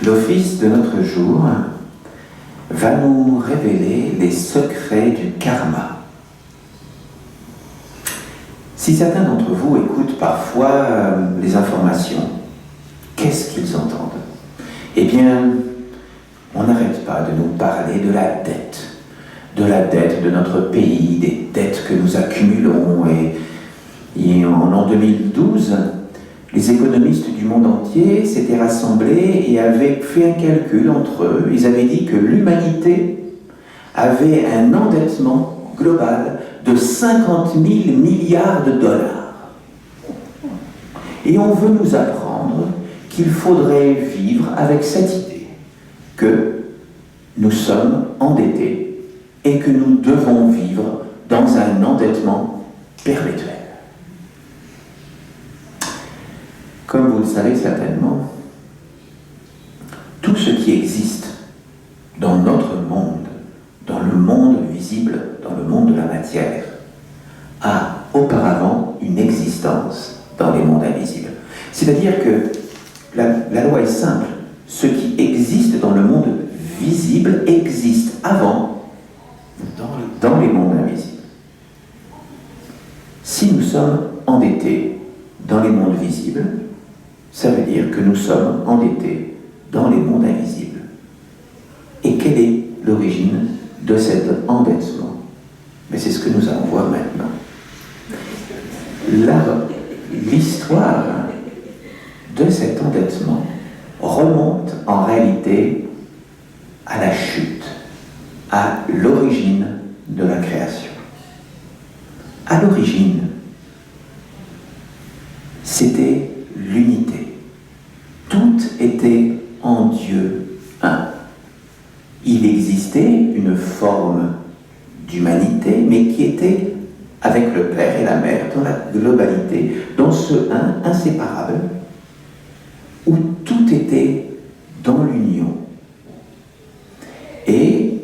L'office de notre jour va nous révéler les secrets du karma. Si certains d'entre vous écoutent parfois les informations, qu'est-ce qu'ils entendent? Eh bien, on n'arrête pas de nous parler de la dette de notre pays, des dettes que nous accumulons. Et en 2012, les économistes du monde entier s'étaient rassemblés et avaient fait un calcul entre eux. Ils avaient dit que l'humanité avait un endettement global de 50 000 milliards de dollars. Et on veut nous apprendre qu'il faudrait vivre avec cette idée que nous sommes endettés et que nous devons vivre dans un endettement perpétuel. Comme vous le savez certainement, tout ce qui existe dans notre monde, dans le monde visible, dans le monde de la matière, a auparavant une existence dans les mondes invisibles. C'est-à-dire que la loi est simple. Ce qui existe dans le monde visible existe avant dans les mondes invisibles. Si nous sommes endettés dans les mondes visibles, ça veut dire que nous sommes endettés dans les mondes invisibles. Et quelle est l'origine de cet endettement? Mais c'est ce que nous allons voir maintenant. L'histoire de cet endettement remonte en réalité à la chute, à l'origine de la création. À l'origine, c'était l'unité. Tout était en Dieu un. Il existait une forme d'humanité, mais qui était avec le Père et la Mère dans la globalité, dans ce un inséparable, où tout était dans l'union. Et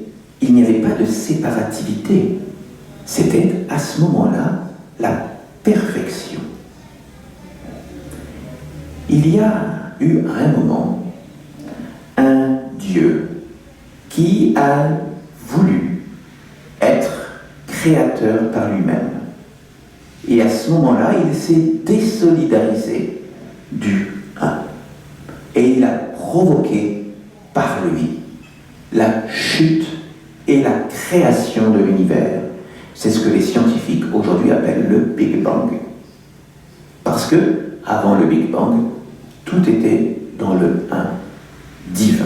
il n'y avait pas de séparativité. C'était à ce moment-là la perfection. Il y a eu à un moment un Dieu qui a voulu être créateur par lui-même. Et à ce moment-là, il s'est désolidarisé du un. Et il a provoqué par lui la chute et la création de l'univers. C'est ce que les scientifiques aujourd'hui appellent le Big Bang. Parce que, avant le Big Bang, tout était dans le un divin.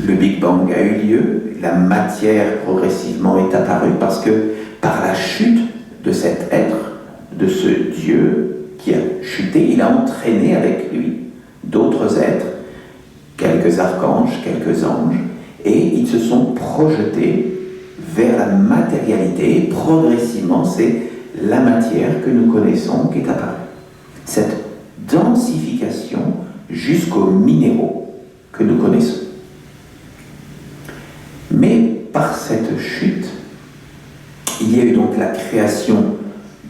Le Big Bang a eu lieu, la matière progressivement est apparue parce que par la chute de cet être, de ce Dieu qui a chuté, il a entraîné avec lui d'autres êtres, quelques archanges, quelques anges, et ils se sont projetés vers la matérialité. Et progressivement, c'est la matière que nous connaissons qui est apparue. Cette densification jusqu'aux minéraux que nous connaissons. Mais par cette chute, il y a eu donc la création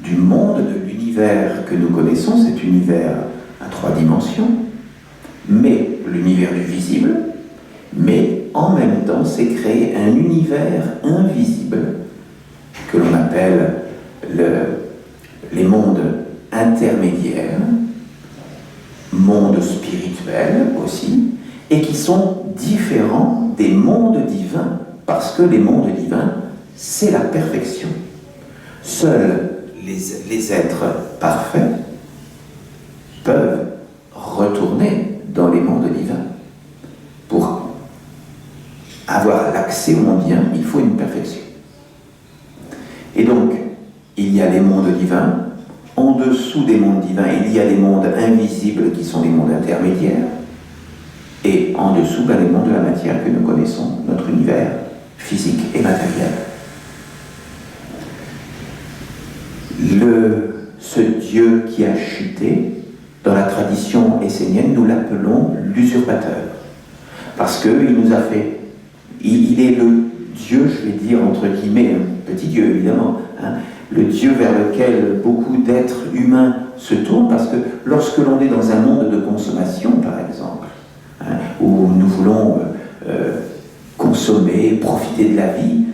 du monde, de l'univers que nous connaissons, cet univers à 3 dimensions, mais l'univers du visible, mais en même temps s'est créé un univers invisible que l'on appelle les mondes intermédiaires, mondes spirituels aussi, et qui sont différents des mondes divins, parce que les mondes divins, c'est la perfection. Seuls les êtres parfaits peuvent retourner dans les mondes divins. Pour avoir l'accès au monde divin, il faut une perfection. Et donc, il y a les mondes divins. En dessous des mondes divins, il y a les mondes invisibles qui sont les mondes intermédiaires. Et en dessous, les mondes de la matière que nous connaissons, notre univers physique et matériel. Ce Dieu qui a chuté, dans la tradition essénienne, nous l'appelons l'usurpateur. Parce qu'il nous a fait... Il est le Dieu, je vais dire entre guillemets, un petit Dieu évidemment, hein, le Dieu vers lequel beaucoup d'êtres humains se tournent, parce que lorsque l'on est dans un monde de consommation, par exemple, hein, où nous voulons consommer, profiter de la vie,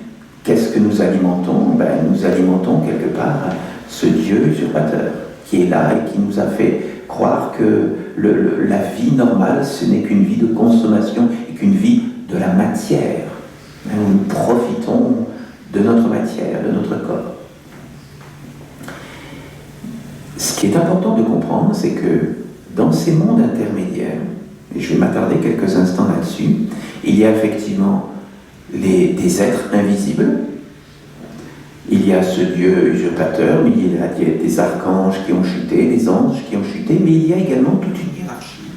qu'est-ce que nous alimentons? Nous alimentons quelque part ce Dieu usurpateur qui est là et qui nous a fait croire que la vie normale, ce n'est qu'une vie de consommation et qu'une vie de la matière, hein, où nous profitons de notre matière, de notre corps. Ce qui est important de comprendre, c'est que dans ces mondes intermédiaires, et je vais m'attarder quelques instants là-dessus, il y a effectivement des êtres invisibles, il y a ce Dieu usurpateur, mais il y a des archanges qui ont chuté, des anges qui ont chuté, mais il y a également toute une hiérarchie.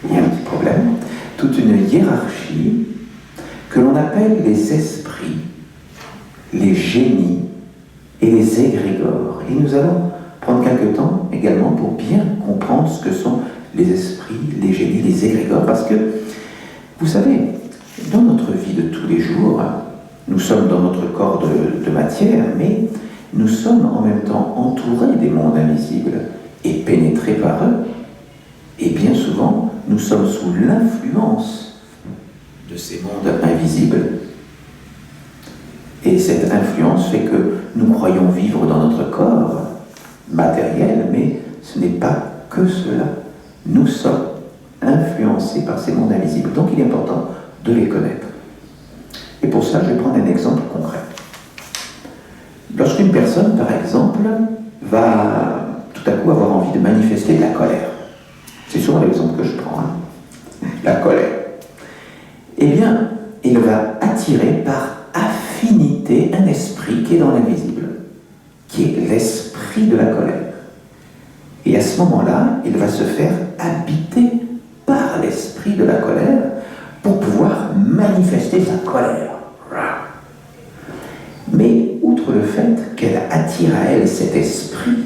Il y a un petit problème, toute une hiérarchie que l'on appelle les esprits, les génies et les égrégores. Et nous allons prendre quelques temps également pour bien comprendre ce que sont les esprits, les génies, les égrégores, parce que, vous savez, dans notre vie de tous les jours, nous sommes dans notre corps de matière, mais nous sommes en même temps entourés des mondes invisibles et pénétrés par eux. Et bien souvent, nous sommes sous l'influence de ces mondes invisibles. Et cette influence fait que nous croyons vivre dans notre corps matériel, mais ce n'est pas que cela. Nous sommes influencés par ces mondes invisibles. Donc il est important de les connaître. Et pour ça, je vais prendre un exemple concret. Lorsqu'une personne, par exemple, va tout à coup avoir envie de manifester de la colère, c'est souvent l'exemple que je prends, hein, la colère, eh bien, il va attirer par affinité un esprit qui est dans l'invisible, qui est l'esprit de la colère. Et à ce moment-là, il va se faire habiter par l'esprit de la colère pour pouvoir manifester sa colère. Mais outre le fait qu'elle attire à elle cet esprit,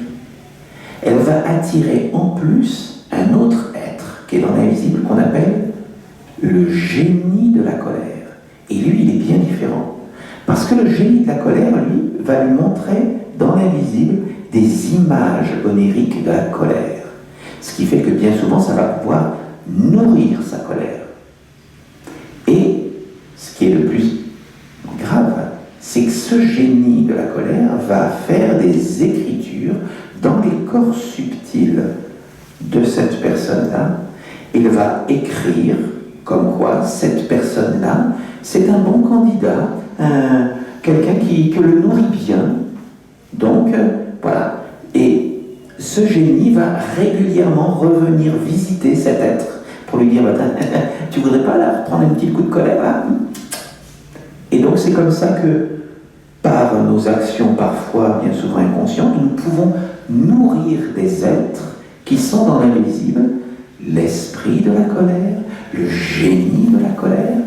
elle va attirer en plus un autre être qui est dans l'invisible, qu'on appelle le génie de la colère. Et lui, il est bien différent. Parce que le génie de la colère, lui, va lui montrer dans l'invisible des images oniriques de la colère. Ce qui fait que bien souvent, ça va pouvoir nourrir sa colère. Et ce qui est le plus grave, c'est que ce génie de la colère va faire des écritures dans les corps subtils de cette personne-là. Il va écrire comme quoi cette personne-là, c'est un bon candidat, quelqu'un que le nourrit bien. Donc, voilà. Et ce génie va régulièrement revenir visiter cet être pour lui dire « Tu voudrais pas là prendre un petit coup de colère là ?» Et donc c'est comme ça que, par nos actions parfois bien souvent inconscientes, nous pouvons nourrir des êtres qui sont dans l'invisible, l'esprit de la colère, le génie de la colère,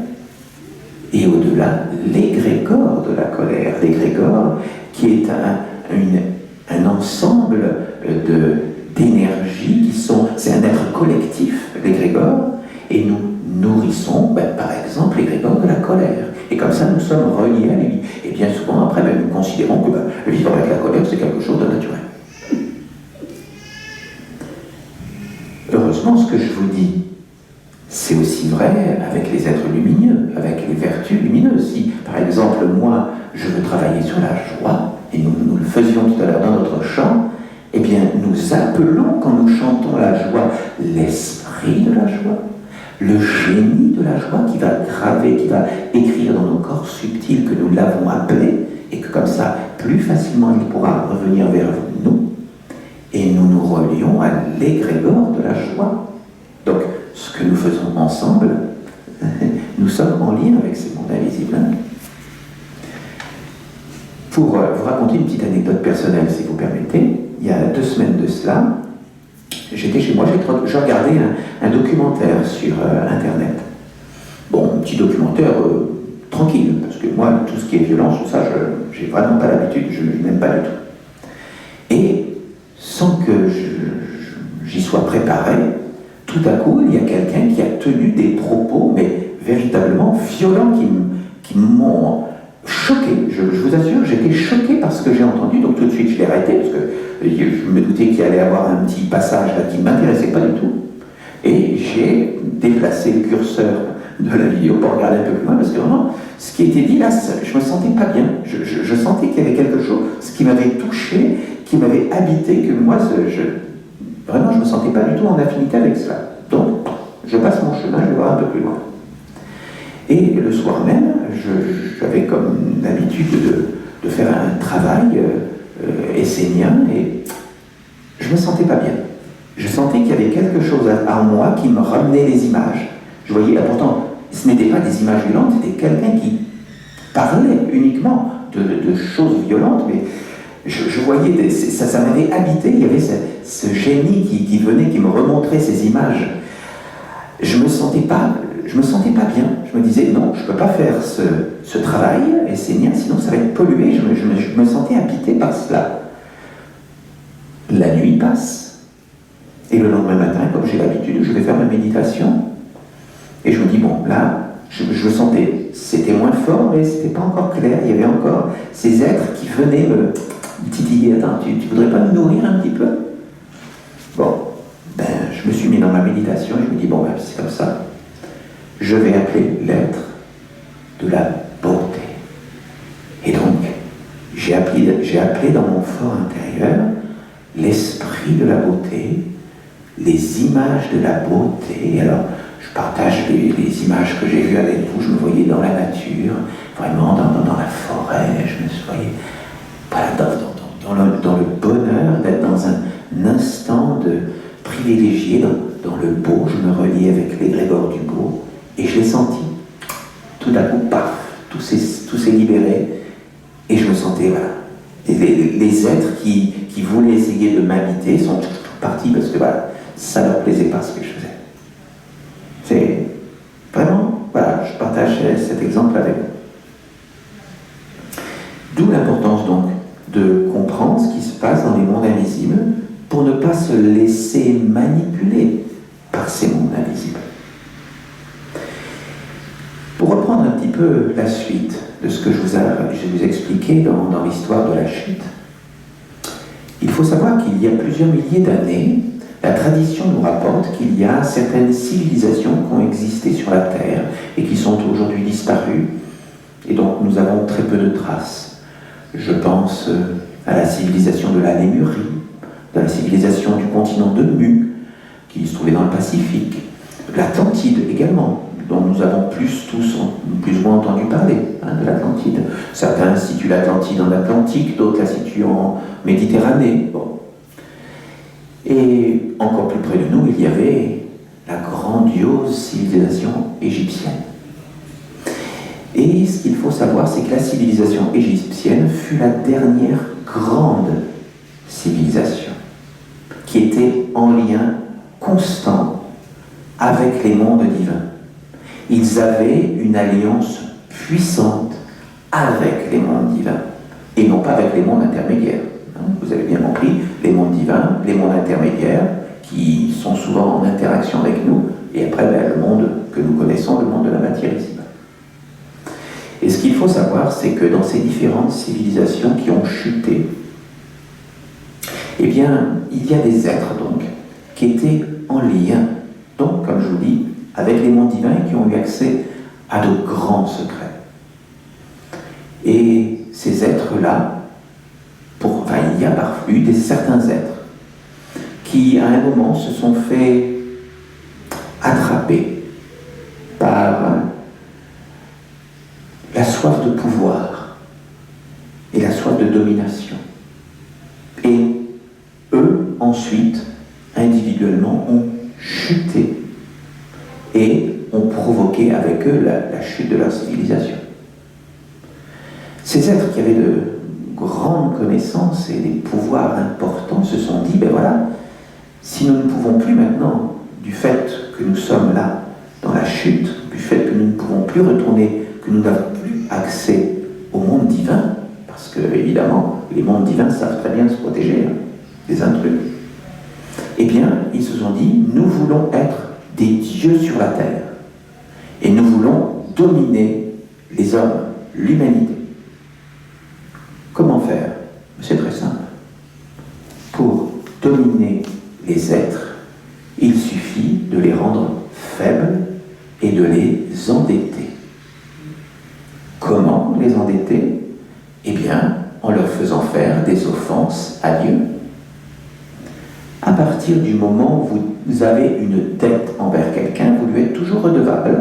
et au-delà, l'égrégore de la colère. L'égrégore qui est un ensemble d'énergies qui sont... C'est un être collectif, l'égrégore, et nous nourrissons, par exemple, l'égrégore de la colère. Et comme ça, nous sommes reliés à lui. Et bien souvent, après, nous considérons que vivre avec la colère, c'est quelque chose de naturel. Heureusement, ce que je vous dis, c'est aussi vrai avec les êtres lumineux, avec les vertus lumineuses. Si, par exemple, moi, je veux travailler sur la joie, et nous le faisions tout à l'heure dans notre chant, eh bien, nous appelons, quand nous chantons la joie, l'esprit de la joie, le génie de la joie qui va graver, qui va écrire dans nos corps subtils que nous l'avons appelé, et que comme ça, plus facilement, il pourra revenir vers nous, et nous nous relions à l'égrégore de la joie. Donc, ce que nous faisons ensemble, nous sommes en lien avec ces mondes invisibles. Pour vous raconter une petite anecdote personnelle, si vous permettez, il y a 2 semaines de cela, j'étais chez moi, je regardais un documentaire sur Internet. Bon, un petit documentaire tranquille, parce que moi, tout ce qui est violence, tout ça, j'ai vraiment pas l'habitude, je n'aime pas du tout. Et sans que j'y sois préparé, tout à coup, il y a quelqu'un qui a tenu des propos, mais véritablement violents, qui m'ont arrêté, parce que je me doutais qu'il allait y avoir un petit passage là qui ne m'intéressait pas du tout. Et j'ai déplacé le curseur de la vidéo pour regarder un peu plus loin, parce que vraiment, ce qui était dit là, je me sentais pas bien. Je sentais qu'il y avait quelque chose, ce qui m'avait touché, qui m'avait habité, que moi, vraiment, je me sentais pas du tout en affinité avec cela. Donc, je passe mon chemin, je vais voir un peu plus loin. Et le soir même, j'avais comme l'habitude de faire un travail essénien, et je me sentais pas bien. Je sentais qu'il y avait quelque chose en moi qui me ramenait les images. Je voyais, pourtant, ce n'étaient pas des images violentes, c'était quelqu'un qui parlait uniquement de choses violentes, mais je voyais, ça m'avait habité, il y avait ce génie qui venait, qui me remontrait ces images. Je me sentais pas bien. Je me disais, non, je ne peux pas faire ce travail essénien, sinon ça va être pollué. Je me sentais habité par cela. La nuit passe. Et le lendemain matin, comme j'ai l'habitude, je vais faire ma méditation. Et je me dis, bon, là, je sentais, c'était moins fort, mais c'était pas encore clair. Il y avait encore ces êtres qui venaient me titiller. Attends, tu voudrais pas me nourrir un petit peu? Bon, je me suis mis dans ma méditation et je me dis, bon, c'est comme ça. Je vais appeler l'être de la beauté. Et donc, j'ai appelé dans mon fort intérieur l'esprit de la beauté, les images de la beauté. Alors, je partage les images que j'ai vues avec vous. Je me voyais dans la nature, vraiment dans la forêt. Je me voyais voilà, dans le bonheur d'être dans un instant de privilégié, dans le beau. Je me reliais avec l'égrégore du beau et je l'ai senti. Tout d'un coup, paf, tout s'est libéré et je me sentais, voilà. Et les êtres qui voulaient essayer de m'habiter sont partis parce que voilà, ça leur plaisait pas ce que je faisais. C'est vraiment, voilà, je partage cet exemple avec vous. D'où l'importance donc de comprendre ce qui se passe dans les mondes invisibles pour ne pas se laisser manipuler par ces mondes invisibles. Pour reprendre un petit peu la suite de ce que je vous ai expliqué dans l'histoire de la chute, il faut savoir qu'il y a plusieurs milliers d'années, la tradition nous rapporte qu'il y a certaines civilisations qui ont existé sur la Terre et qui sont aujourd'hui disparues, et donc nous avons très peu de traces. Je pense à la civilisation de la Lémurie, de la civilisation du continent de Mu, qui se trouvait dans le Pacifique, l'Atlantide également, dont nous avons plus ou moins entendu parler, de l'Atlantide. Certains situent l'Atlantide en Atlantique, d'autres la situent en Méditerranée. Bon. Et encore plus près de nous, il y avait la grandiose civilisation égyptienne. Et ce qu'il faut savoir, c'est que la civilisation égyptienne fut la dernière grande civilisation qui était en lien constant avec les mondes divins. Ils avaient une alliance puissante avec les mondes divins et non pas avec les mondes intermédiaires. Vous avez bien compris, les mondes divins, les mondes intermédiaires qui sont souvent en interaction avec nous, et après le monde que nous connaissons, le monde de la matière ici. Et ce qu'il faut savoir, c'est que dans ces différentes civilisations qui ont chuté, eh bien, il y a des êtres donc qui étaient en lien, donc comme je vous dis, avec les mondes divins et qui ont eu accès à de grands secrets. Et ces êtres-là, il y a parfois eu certains êtres qui, à un moment, se sont fait attraper par la soif de pouvoir et la soif de domination. Et eux, ensuite, individuellement, ont chuté et ont provoqué avec eux la chute de leur civilisation. Ces êtres qui avaient de grandes connaissances et des pouvoirs importants se sont dit, voilà, si nous ne pouvons plus maintenant, du fait que nous sommes là dans la chute, du fait que nous ne pouvons plus retourner, que nous n'avons plus accès au monde divin, parce que évidemment les mondes divins savent très bien se protéger des intrus, eh bien ils se sont dit, nous voulons être des dieux sur la terre et nous voulons dominer les hommes, l'humanité. Comment faire? C'est très simple. les endetter? Eh bien, en leur faisant faire des offenses à Dieu. À partir du moment où vous avez une dette envers quelqu'un, vous lui êtes toujours redevable.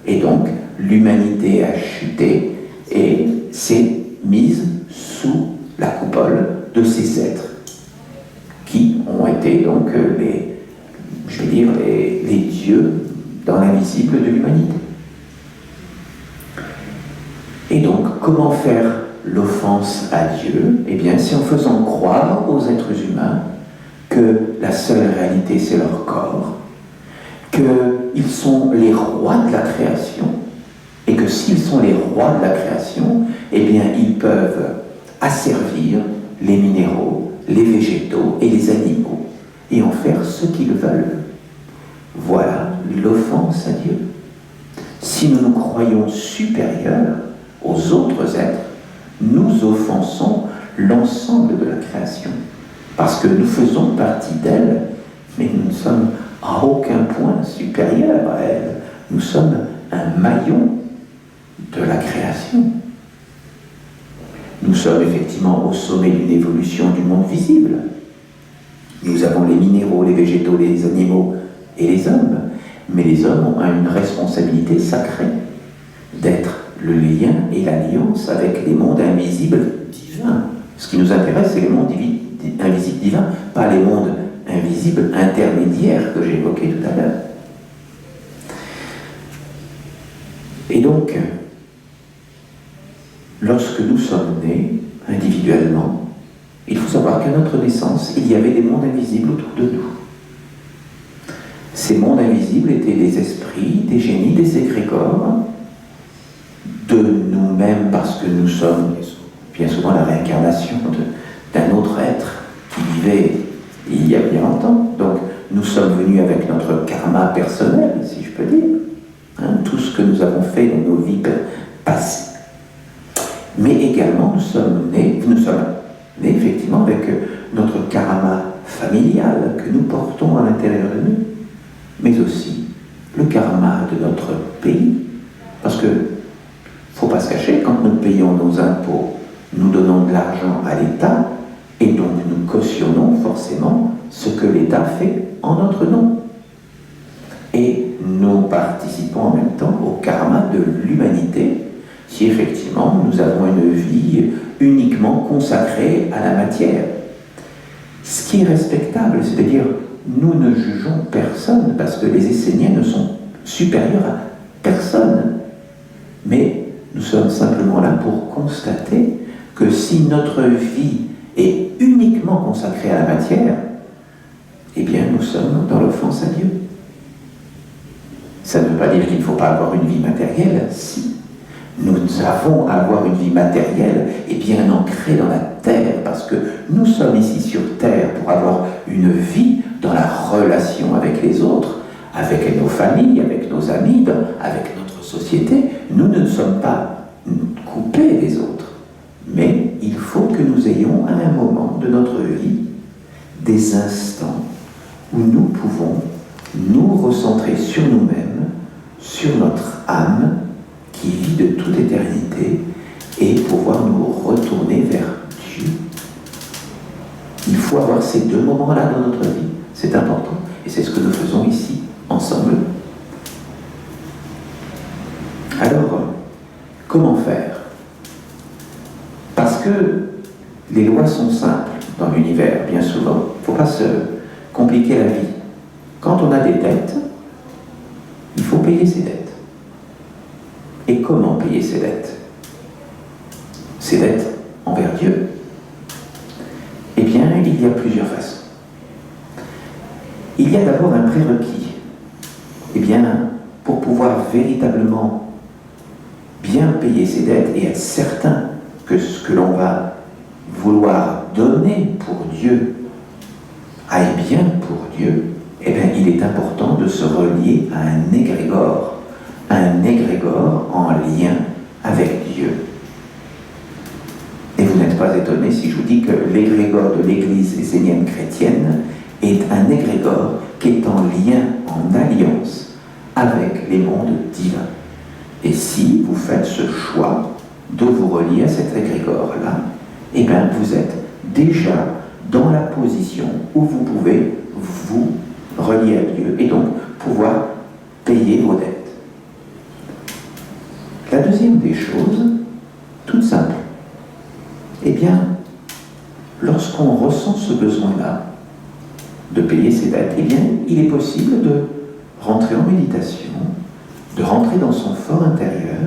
Et donc, l'humanité a chuté et s'est mise sous la coupole de ces êtres qui ont été donc les dieux dans l'invisible de l'humanité. Et donc, comment faire l'offense à Dieu? Eh bien, c'est en faisant croire aux êtres humains que la seule réalité, c'est leur corps, qu'ils sont les rois de la création, et que s'ils sont les rois de la création, eh bien, ils peuvent asservir les minéraux, les végétaux et les animaux, et en faire ce qu'ils veulent. Voilà l'offense à Dieu. Si nous nous croyons supérieurs aux autres êtres, nous offensons l'ensemble de la création, parce que nous faisons partie d'elle, mais nous ne sommes à aucun point supérieurs à elle. Nous sommes un maillon de la création. Nous sommes effectivement au sommet d'une évolution du monde visible. Nous avons les minéraux, les végétaux, les animaux et les hommes, mais les hommes ont une responsabilité sacrée d'être le lien et l'alliance avec les mondes invisibles divins. Ce qui nous intéresse, c'est les mondes invisibles divins, pas les mondes invisibles intermédiaires que j'évoquais tout à l'heure. Et donc, lorsque nous sommes nés individuellement, il faut savoir qu'à notre naissance, il y avait des mondes invisibles autour de nous. Ces mondes invisibles étaient des esprits, des génies, des égrégores, de nous-mêmes, parce que nous sommes bien souvent la réincarnation d'un autre être qui vivait il y a bien longtemps. Donc nous sommes venus avec notre karma personnel, si je peux dire, tout ce que nous avons fait dans nos vies passées. Mais également nous sommes nés effectivement avec notre karma familial que nous portons à l'intérieur de nous, mais aussi le karma de notre pays, parce que faut pas se cacher, quand nous payons nos impôts, nous donnons de l'argent à l'État, et donc nous cautionnons forcément ce que l'État fait en notre nom. Et nous participons en même temps au karma de l'humanité, si effectivement nous avons une vie uniquement consacrée à la matière. Ce qui est respectable, c'est-à-dire nous ne jugeons personne, parce que les Esséniens ne sont supérieurs à personne. Mais nous sommes simplement là pour constater que si notre vie est uniquement consacrée à la matière, eh bien nous sommes dans l'offense à Dieu. Ça ne veut pas dire qu'il ne faut pas avoir une vie matérielle, si. Nous avons à avoir une vie matérielle et bien ancrée dans la terre, parce que nous sommes ici sur terre pour avoir une vie dans la relation avec les autres, avec nos familles, avec nos amis, avec notre société. Nous ne sommes pas coupés des autres, mais il faut que nous ayons à un moment de notre vie des instants où nous pouvons nous recentrer sur nous-mêmes, sur notre âme qui vit de toute éternité, et pouvoir nous retourner vers Dieu. Il faut avoir ces deux moments-là dans notre vie, c'est important, et c'est ce que nous faisons ici, ensemble. Alors, comment faire? Parce que les lois sont simples dans l'univers, bien souvent. Il ne faut pas se compliquer la vie. Quand on a des dettes, il faut payer ses dettes. Et comment payer ses dettes? Ses dettes envers Dieu? Eh bien, il y a plusieurs façons. Il y a d'abord un prérequis. Eh bien, pour pouvoir véritablement bien payer ses dettes et être certain que ce que l'on va vouloir donner pour Dieu aille bien pour Dieu, eh bien, il est important de se relier à un égrégore en lien avec Dieu. Et vous n'êtes pas étonnés si je vous dis que l'égrégore de l'Église essénienne chrétienne est un égrégore qui est en lien, en alliance avec les mondes divins. Et si vous faites ce choix de vous relier à cet égrégore-là, eh bien vous êtes déjà dans la position où vous pouvez vous relier à Dieu et donc pouvoir payer vos dettes. La deuxième des choses, toute simple, eh bien, lorsqu'on ressent ce besoin-là de payer ses dettes, eh bien, il est possible de rentrer en méditation, de rentrer dans son fort intérieur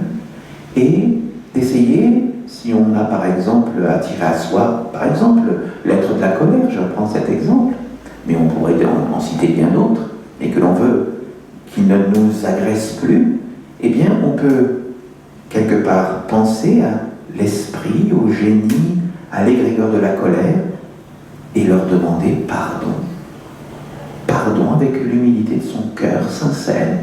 et d'essayer, si on a par exemple attiré à soi, par exemple, l'être de la colère, je reprends cet exemple, mais on pourrait en citer bien d'autres, et que l'on veut qu'il ne nous agresse plus, eh bien, on peut quelque part penser à l'esprit, au génie, à l'égrégore de la colère, et leur demander pardon. Pardon avec l'humilité de son cœur sincère.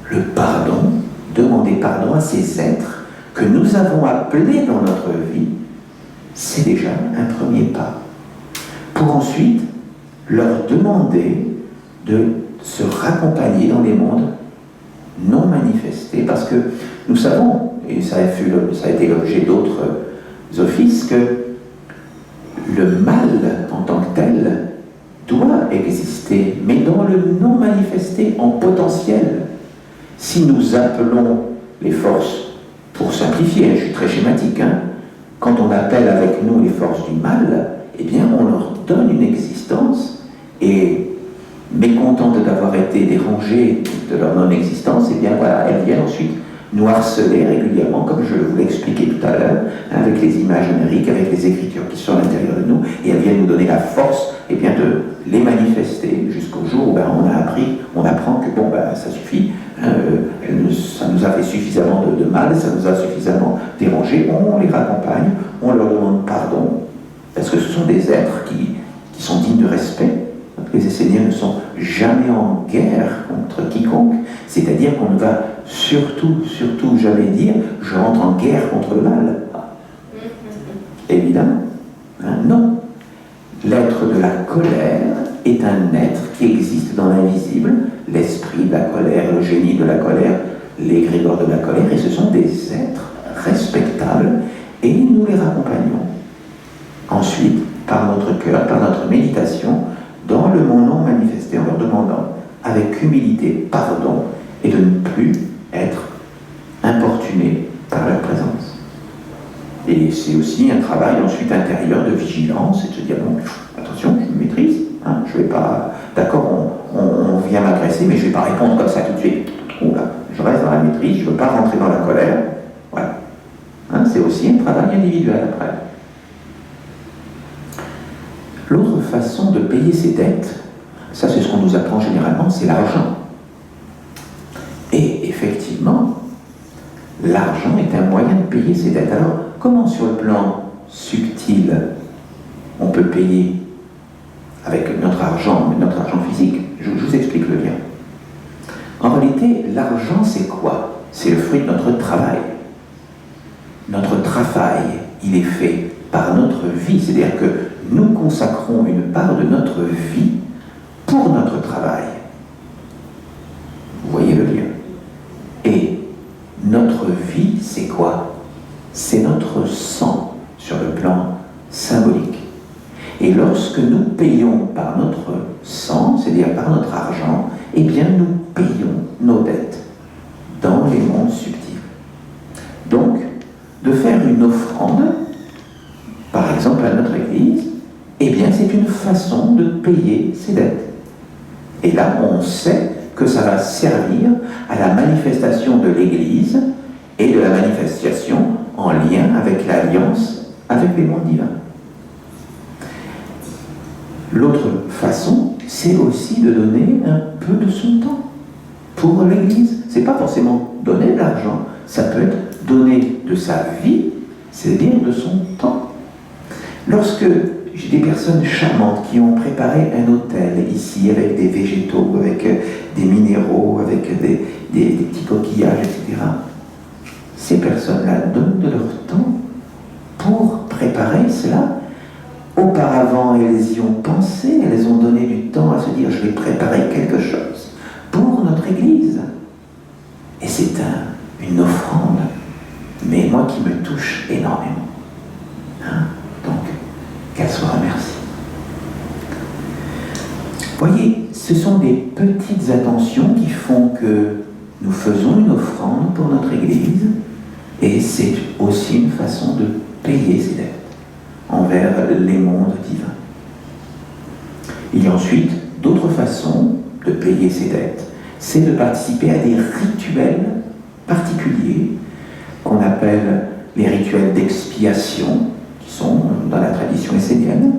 Le pardon, demander pardon à ces êtres que nous avons appelés dans notre vie, c'est déjà un premier pas. Pour ensuite leur demander de se raccompagner dans les mondes non manifestés, parce que nous savons, et ça a été l'objet d'autres offices, que le mal en tant que tel doit exister, mais dans le non manifesté en potentiel. Si nous appelons les forces, pour simplifier, je suis très schématique, quand on appelle avec nous les forces du mal, eh bien on leur donne une existence, et mécontentes d'avoir été dérangées de leur non-existence, eh bien voilà, elles viennent ensuite nous harceler régulièrement, comme je vous l'ai expliqué tout à l'heure, avec les images numériques, avec les écritures qui sont à l'intérieur de nous, et elles viennent nous donner la force eh bien, de les manifester jusqu'au jour où on apprend que bon, ça suffit, ça nous a fait suffisamment de mal, ça nous a suffisamment dérangé, on les raccompagne, on leur demande pardon, parce que ce sont des êtres qui sont dignes de respect. Les Esséniens ne sont jamais en guerre contre quiconque, c'est-à-dire qu'on ne va surtout jamais dire « je rentre en guerre contre le mal ». Évidemment, non. L'être de la colère est un être qui existe dans l'invisible, l'esprit de la colère, le génie de la colère, l'égrégore de la colère, et ce sont des êtres respectables, et nous les raccompagnons. Ensuite, par notre cœur, par notre méditation, dans le monde non manifesté, en leur demandant avec humilité pardon et de ne plus être importuné par leur présence. Et c'est aussi un travail ensuite intérieur de vigilance et de se dire bon, attention, je me maîtrise, je ne vais pas, d'accord, on vient m'agresser, mais je ne vais pas répondre comme ça tout de suite. Oula, je reste dans la maîtrise, je ne veux pas rentrer dans la colère. Voilà. C'est aussi un travail individuel après. L'autre façon de payer ses dettes, ça c'est ce qu'on nous apprend généralement, c'est l'argent. Et effectivement, l'argent est un moyen de payer ses dettes. Alors, comment sur le plan subtil, on peut payer avec notre argent physique? Je vous explique le lien. En réalité, l'argent c'est quoi? C'est le fruit de notre travail. Notre travail, il est fait par notre vie, c'est-à-dire que nous consacrons une part de notre vie pour notre travail. Vous voyez le lien? Et notre vie, c'est quoi? C'est notre sang sur le plan symbolique. Et lorsque nous payons par notre sang, c'est-à-dire par notre argent, eh bien nous payons nos dettes dans les mondes subtils. Donc, de faire une offrande, par exemple à notre Église, eh bien c'est une façon de payer ses dettes. Et là, on sait que ça va servir à la manifestation de l'Église et de la manifestation en lien avec l'alliance avec les mondes divins. L'autre façon, c'est aussi de donner un peu de son temps pour l'Église. C'est pas forcément donner de l'argent, ça peut être donner de sa vie, c'est-à-dire de son temps. Lorsque j'ai des personnes charmantes qui ont préparé un hôtel ici avec des végétaux, avec des minéraux, avec des petits coquillages, etc. Ces personnes-là donnent de leur temps pour préparer cela. Auparavant, elles y ont pensé, elles ont donné du temps à se dire « je vais préparer quelque chose pour notre Église ». Et c'est une offrande. Mais moi qui me touche énormément. Hein? Donc, qu'elle soit remerciée. Voyez, ce sont des petites attentions qui font que nous faisons une offrande pour notre Église, et c'est aussi une façon de payer ses dettes envers les mondes divins. Il y a ensuite d'autres façons de payer ses dettes. C'est de participer à des rituels particuliers qu'on appelle les rituels d'expiation, qui sont dans la tradition essénienne,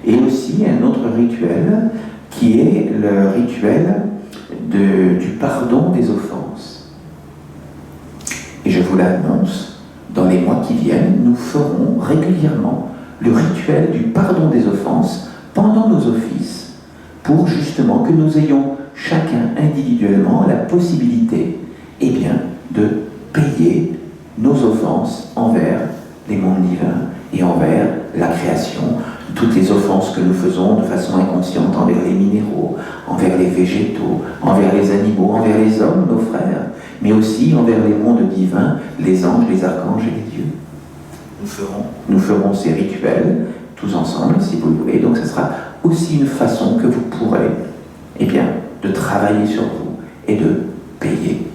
et aussi un autre rituel qui est le rituel du pardon des offenses. Et je vous l'annonce, dans les mois qui viennent, nous ferons régulièrement le rituel du pardon des offenses pendant nos offices, pour justement que nous ayons chacun individuellement la possibilité, eh bien, de payer nos offenses envers les mondes divins et envers la création, toutes les offenses que nous faisons de façon inconsciente envers les minéraux, envers les végétaux, envers les animaux, envers les hommes, nos frères, mais aussi envers les mondes divins, les anges, les archanges et les dieux. Nous ferons ces rituels tous ensemble, si vous le voulez. Donc, ce sera aussi une façon que vous pourrez, eh bien, de travailler sur vous et de payer